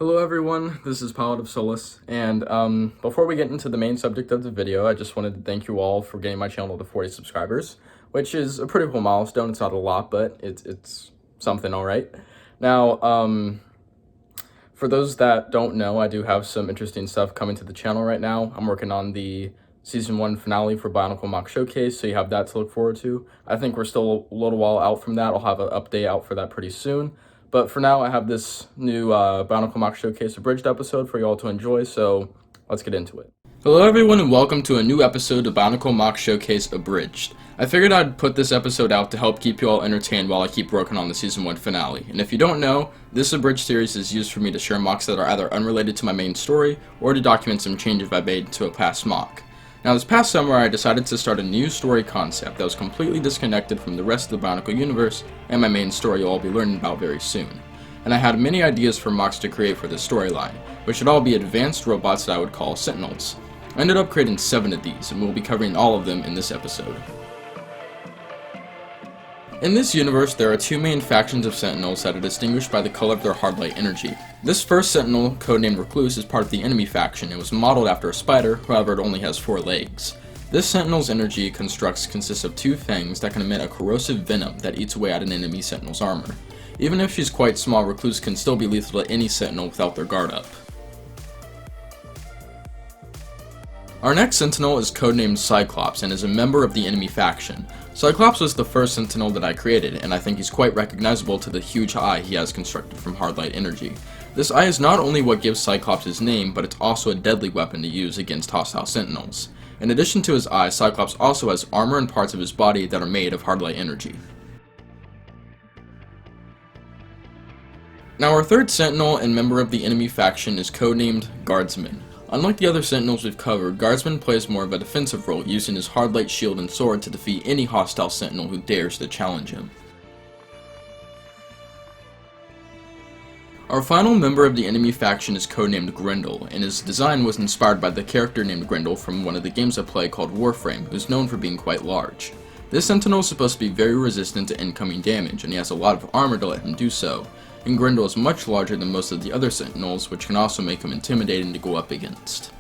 Hello everyone, this is Pilot of Solace, and before we get into the main subject of the video, I just wanted to thank you all for getting my channel to 40 subscribers, which is a pretty cool milestone. It's not a lot, but it's something alright. Now, for those that don't know, I do have some interesting stuff coming to the channel right now. I'm working on the Season 1 finale for Bionicle Moc Showcase, so you have that to look forward to. I think we're still a little while out from that. I'll have an update out for that pretty soon. But for now, I have this new Bionicle Moc Showcase Abridged episode for you all to enjoy, so let's get into it. Hello everyone and welcome to a new episode of Bionicle Moc Showcase Abridged. I figured I'd put this episode out to help keep you all entertained while I keep working on the Season 1 finale. And if you don't know, this Abridged series is used for me to share mocks that are either unrelated to my main story, or to document some changes I made to a past mock. Now this past summer I decided to start a new story concept that was completely disconnected from the rest of the Bionicle universe and my main story you'll all be learning about very soon. And I had many ideas for mocks to create for this storyline, which should all be advanced robots that I would call Sentinels. I ended up creating 7 of these, and we'll be covering all of them in this episode. In this universe, there are 2 main factions of Sentinels that are distinguished by the color of their hard-light energy. This first Sentinel, codenamed Recluse, is part of the enemy faction and was modeled after a spider, however it only has 4 legs. This Sentinel's energy constructs consists of 2 fangs that can emit a corrosive venom that eats away at an enemy Sentinel's armor. Even if she's quite small, Recluse can still be lethal to any Sentinel without their guard up. Our next Sentinel is codenamed Cyclops and is a member of the enemy faction. Cyclops was the first Sentinel that I created, and I think he's quite recognizable to the huge eye he has constructed from hard-light energy. This eye is not only what gives Cyclops his name, but it's also a deadly weapon to use against hostile Sentinels. In addition to his eye, Cyclops also has armor and parts of his body that are made of hard-light energy. Now our third Sentinel and member of the enemy faction is codenamed Guardsman. Unlike the other Sentinels we've covered, Guardsman plays more of a defensive role, using his hard-light shield and sword to defeat any hostile Sentinel who dares to challenge him. Our final member of the enemy faction is codenamed Grendel, and his design was inspired by the character named Grendel from one of the games I play called Warframe, who's known for being quite large. This Sentinel is supposed to be very resistant to incoming damage, and he has a lot of armor to let him do so. And Grendel is much larger than most of the other Sentinels, which can also make him intimidating to go up against.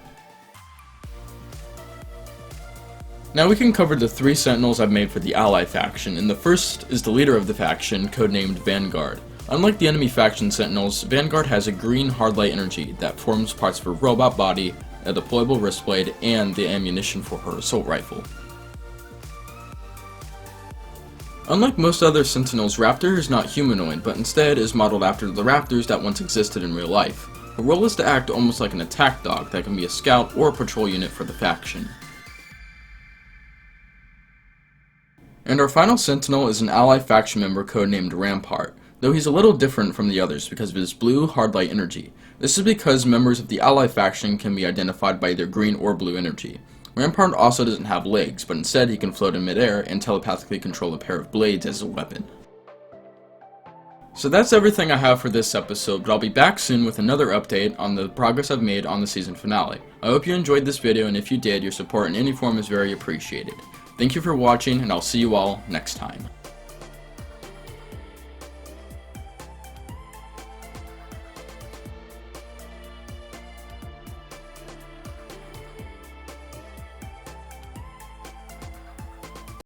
Now we can cover the 3 Sentinels I've made for the Ally faction, and the first is the leader of the faction, codenamed Vanguard. Unlike the enemy faction Sentinels, Vanguard has a green hard-light energy that forms parts of her robot body, a deployable wrist blade, and the ammunition for her assault rifle. Unlike most other Sentinels, Raptor is not humanoid, but instead is modeled after the raptors that once existed in real life. Her role is to act almost like an attack dog that can be a scout or a patrol unit for the faction. And our final Sentinel is an Ally faction member codenamed Rampart, though he's a little different from the others because of his blue hard-light energy. This is because members of the Ally faction can be identified by either green or blue energy. Rampart also doesn't have legs, but instead he can float in midair and telepathically control a pair of blades as a weapon. So that's everything I have for this episode, but I'll be back soon with another update on the progress I've made on the season finale. I hope you enjoyed this video, and if you did, your support in any form is very appreciated. Thank you for watching, and I'll see you all next time.